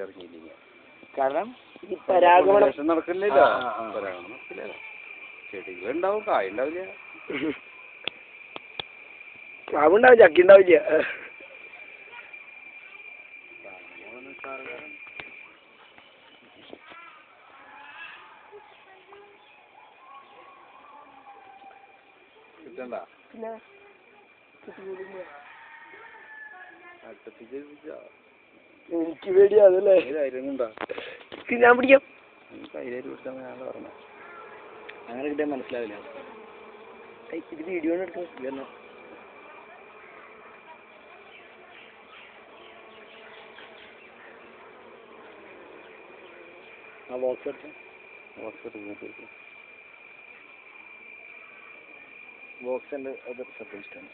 ഇറങ്ങിയില്ലെങ്കിൽ. കാരണം നടക്കില്ലല്ലോ, പരാഗണം നടക്കില്ലല്ലോ. ചെടികൾ ഉണ്ടാവും, കായ ഉണ്ടാവില്ല. മാവുണ്ടാവും, ചക്കി ഉണ്ടാവില്ല. കിട്ടണ്ട എനിക്ക് പേടിയാതല്ലേ, ഞാൻ പിടിക്കാം. കയ്യിലേക്ക് പിടിച്ചാൽ ഞാൻ പറഞ്ഞു അങ്ങനെ കിട്ടിയാൽ മനസ്സിലാവില്ല. ഇത് വീഡിയോ എടുക്കണം. ആ ബോക്സ് എടുത്ത് ബോക്സ് ഉണ്ട്, അത് ഇഷ്ടമാണ്.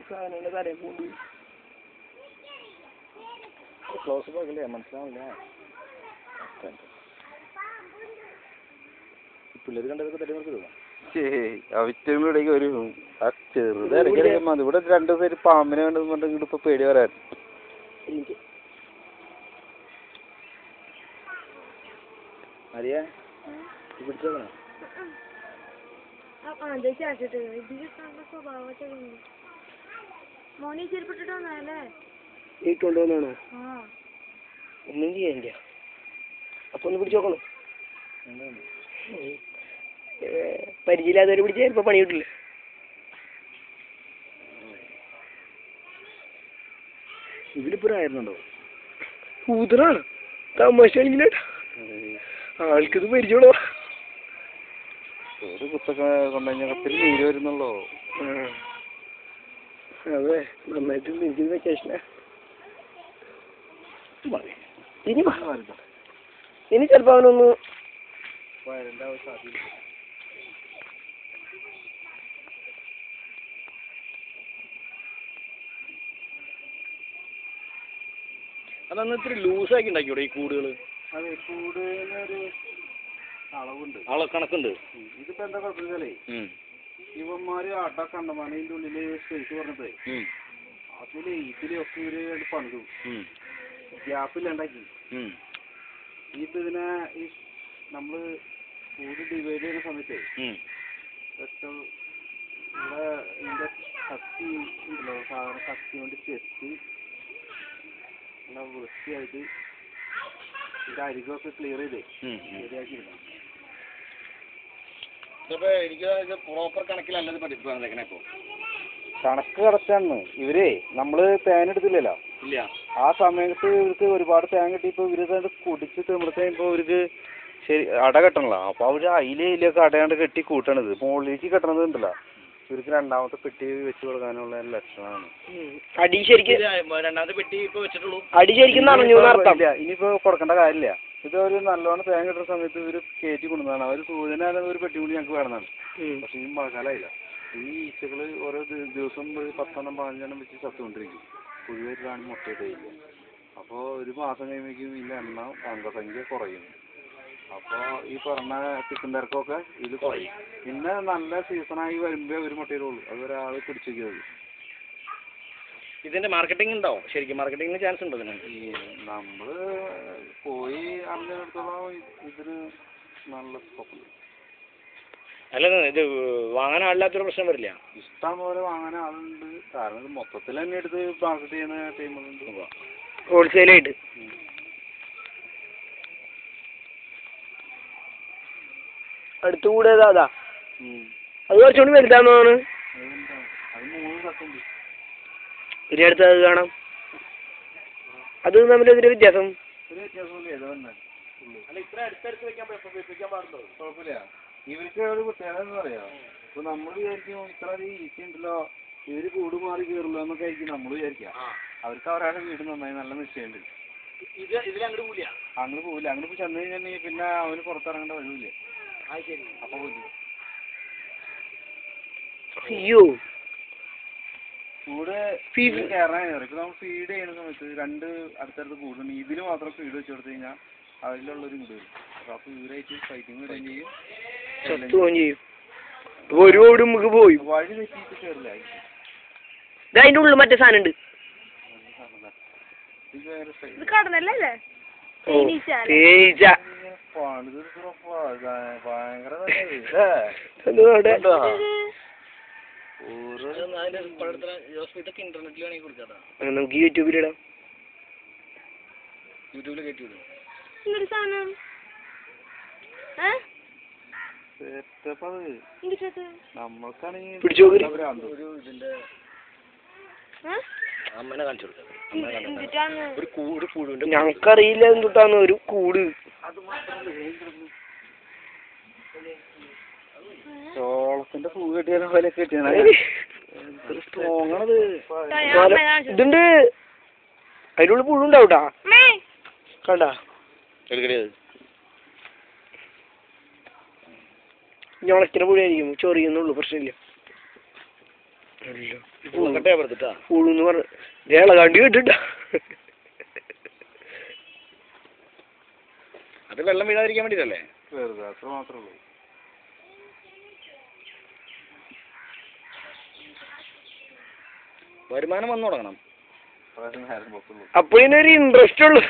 സാധനങ്ങളുടെ തലയിൽ കൊണ്ട് ക്ലോസ് പോകല്ലേ, മനസ്സിലാവില്ല. പിള്ളേർ കണ്ടതൊക്കെ തലമുറക്ക് തോന്നാം. അവിറ്റങ്ങളിടയ്ക്ക് ഒരു ചെറുതായിരിക്കും മതി. ഇവിടെ 2 പേര് പാമ്പിനെ കണ്ടെന്നുണ്ടെങ്കിൽ ഇപ്പൊ പേടി വരാൻ. അറിയാ പിടിച്ചോക്കണോ? കൊണ്ടുവന്നാണോ? ഒന്നും ചെയ്യാനില്ല. അപ്പൊ ഒന്ന് പിടിച്ചോക്കണോ? പരിചയമില്ലാത്തവരെ പിടിച്ചാൽ ചിലപ്പോ പണി കിട്ടില്ല. ഇതിലിപ്പോ ആയിരുന്നുണ്ടോ? ഊതറാണ് തമാശ കളിക്കില്ലേട്ടാ, ആൾക്കിത് പരിചയമുള്ളോ? ഒരു കുത്തൊക്കെ കൊണ്ടുകഴിഞ്ഞാൽ നീര് വരുന്നുള്ളോ? അതെ, നന്നായിട്ട് എനിക്ക് വെക്കേഷനാ. ഇനി ചിലപ്പോ അവനൊന്ന് അതന്ന് ഇത്തിരി ലൂസാക്കി ഉണ്ടാക്കിയോടെ ഈ കൂടുകള്? അതെ, കൂടിനൊരു അളവുണ്ട്, കണക്കുണ്ട്. ഇതിപ്പോ എന്താ കുഴപ്പമില്ലേ, ഇവന്മാര് അട കണ്ടമാനം ഇതിന്റെ ഉള്ളില് സ്പേസ് പറഞ്ഞത് അതില് ഇതിലൊക്കെ ഇവര് പണിതു ഗ്യാപ്പില്ലാണ്ടാക്കി. ഇപ്പൊ ഇതിനെ ഈ നമ്മള് കൂട് ഡിവൈഡ് ചെയ്യുന്ന സമയത്ത് ഇവിടെ ഇതിന്റെ കത്തി ഉണ്ടല്ലോ, സാധാരണ കത്തി കൊണ്ട് ചെത്തി വൃത്തിയായിട്ട് ഇതിന്റെ അരികൊക്കെ ക്ലിയർ ചെയ്തേ ശരിയാക്കി എടുക്കണം. എനിക്ക് പ്രോപ്പർ കണക്കിലല്ലത് പഠിപ്പിക്കാൻ ഇപ്പൊ കണക്ക് കറക്റ്റാണ്. ഇവരെ നമ്മള് തേൻ എടുത്തില്ലല്ലോ, ഇല്ല. ആ സമയത്ത് ഇവർക്ക് ഒരുപാട് തേൻ കിട്ടിയപ്പോ ഇവര് കുടിച്ച് തിമിർത്ത് കഴിയുമ്പോ ഇവർക്ക് ശരി അട കെട്ടണല്ലോ. അപ്പൊ അവര് അതിലൊക്കെ അടയാണ്ട് കെട്ടി കൂട്ടണത്. മുകളിലേക്ക് കെട്ടണത് ഉണ്ടല്ലോ, ഇവർക്ക് രണ്ടാമത്തെ പെട്ടി വെച്ച് കൊടുക്കാനുള്ള ലക്ഷണമാണ്. അടി ശരിക്കും രണ്ടാമത്തെ പെട്ടി ഇപ്പൊ വെച്ചിട്ടുള്ളൂ. അടി ശരിക്കും ഇനിയിപ്പോ കൊടുക്കേണ്ട കാര്യമില്ല. ഇതൊരു നല്ലോണം തേൻ കിട്ടുന്ന സമയത്ത് ഇവര് കയറ്റി കൊണ്ടുവന്നതാണ്. അവര് സൂചന ഒരു പെട്ടി കൂടി ഞങ്ങൾക്ക് വേണമെന്നാണ്. പക്ഷെ ഈ മഴക്കാലമായില്ല. ഈ ഈച്ചകള് ഓരോ ദിവസം 10-15 വെച്ച് ചത്തുകൊണ്ടിരിക്കും. പുഴുവായിട്ടാണ് മുട്ടയിട്ടില്ല. അപ്പോൾ ഒരു മാസം കഴിയുമ്പോഴേക്കും ഇതിൻ്റെ എണ്ണം അംഗസംഖ്യ കുറയും. അപ്പോൾ ഈ പറഞ്ഞ ചിക്കൻ തിരക്കൊക്കെ ഇത് കുറയും. പിന്നെ നല്ല സീസണായി വരുമ്പോൾ ഒരു മുട്ടയിലുള്ളൂ. അത് ഒരാൾ പിടിച്ചു വയ്ക്കുന്നത്. ഇതിന്റെ മാർക്കറ്റിംഗ് ഉണ്ടാവും ശരിക്കും? മാർക്കറ്റിംഗിന് ചാൻസ് ഉണ്ടോ ഇതിന്? ഈ നമ്മൾ പോയി അറിഞ്ഞിടത്തോളം ഇതിന് നല്ല സ്കോപ്പുണ്ട്. അല്ല, ഇത് വാങ്ങാൻ ആളില്ലാത്തൊരു പ്രശ്നം വരില്ല? ഇഷ്ടം പോലെ വാങ്ങാൻ ആളുണ്ട്. കാരണം ഇത് മൊത്തത്തിൽ തന്നെ എടുത്ത് മാർക്കറ്റ് ചെയ്യുന്ന ടീമുകളുണ്ട്, ഹോൾസെയിലായിട്ട്. അടുത്ത് കൂടെ അതാ അത് കുറച്ചുകൂടി വലുതാന്ന് തോന്നുന്നു. അത് 3 തട്ടുണ്ട്. ഇനി അടുത്ത് അത് കാണാം. അത് തമ്മിൽ ഇതിന്റെ വ്യത്യാസം? ഒരു വ്യത്യാസമില്ല, ഏതോ തന്നെ. അല്ല, ഇത്ര അടുത്തടുത്ത് വെക്കാൻ പാടുണ്ടോ? കുഴപ്പമില്ല. ഇവർക്ക് ഒരു പ്രത്യേകത എന്ന് പറയാം. ഇപ്പൊ നമ്മൾ വിചാരിക്കും ഇത്ര ഈസി ഉണ്ടല്ലോ, ഇവര് കൂട് മാറി കയറുള്ളൂ എന്നൊക്കെ ആയിരിക്കും നമ്മൾ വിചാരിക്കുക. അവർക്ക് അവരുടെ വീട് നന്നായി നല്ല നിശ്ചയുണ്ട്. അങ്ങോട്ട് പോവില്ല. അങ്ങോട്ട് പോയി ചെന്ന് കഴിഞ്ഞിട്ടുണ്ടെങ്കിൽ പിന്നെ അവന് പുറത്തിറങ്ങേണ്ട വഴിയില്ല. അപ്പൊ അയ്യോ, കൂട് കയറാൻ കയറി. ഇപ്പൊ നമ്മൾ ഫീഡ് ചെയ്യുന്ന സമയത്ത് 2 അടുത്തടുത്ത് കൂടുണ്ട്. ഇതിന് മാത്രം ഫീഡ് വെച്ച് കൊടുത്തു കഴിഞ്ഞാൽ അതിലുള്ളൊരു കൂട് വരും. അപ്പൊ ഇവരായിട്ട് ഫൈറ്റിങ് വരികയും ചെയ്യും. ഒരു ഓട് നമുക്ക് പോയി വഴി തെറ്റിയിട്ട് കയറില്ല. ഇത് അതിന്റെ ഉള്ളിൽ മറ്റേ സാധനം ഉണ്ട്. ഇത് കടന്നല്ലേ ഓ തേനീച്ച. ഭയങ്കര നമുക്ക് യൂട്യൂബിലിടാം. യൂട്യൂബിൽ കയറ്റി വിടും. എന്തൊരു സാധനം നമ്മൾക്കാണെങ്കിൽ പിടിച്ചു നോക്ക്. ഒരു ഇതിന്റെ അമ്മനെ കാണിച്ചു കൊടുക്കാം. എന്തിട്ടാണ് ഒരു പുഴുവിന്റെ ഞങ്ങൾക്കറിയില്ല എന്തുട്ടാന്ന്. ഒരു കൂട്. ചോളത്തിന്റെ പൂ കെട്ടിയാലും പോലെ കെട്ടിയാണ് സ്ട്രോങ്ങാണത്. ഇതുണ്ട് അതിൻ്റെ ഉള്ളിൽ പുഴുണ്ടാവൂട്ടാ. കണ്ട ഞളക്കിന പുഴയായിരിക്കും. ചൊറിയുന്നുള്ളൂ, പ്രശ്നമില്ല. പുഴുന്ന് പറഞ്ഞ ഇളകാണ്ടി കേട്ടിട്ടാ. അത് വെള്ളം വീഴാതിരിക്കാൻ വേണ്ടിട്ടല്ലേ? വെറുതെ അത്ര മാത്രമേ ഉള്ളൂ. വരുമാനം വന്നു തുടങ്ങണം. നേരം പോക്കുള്ളൂ. അപ്പൊ ഇതിനൊരു ഇൻട്രസ്റ്റ് ഉള്ളു.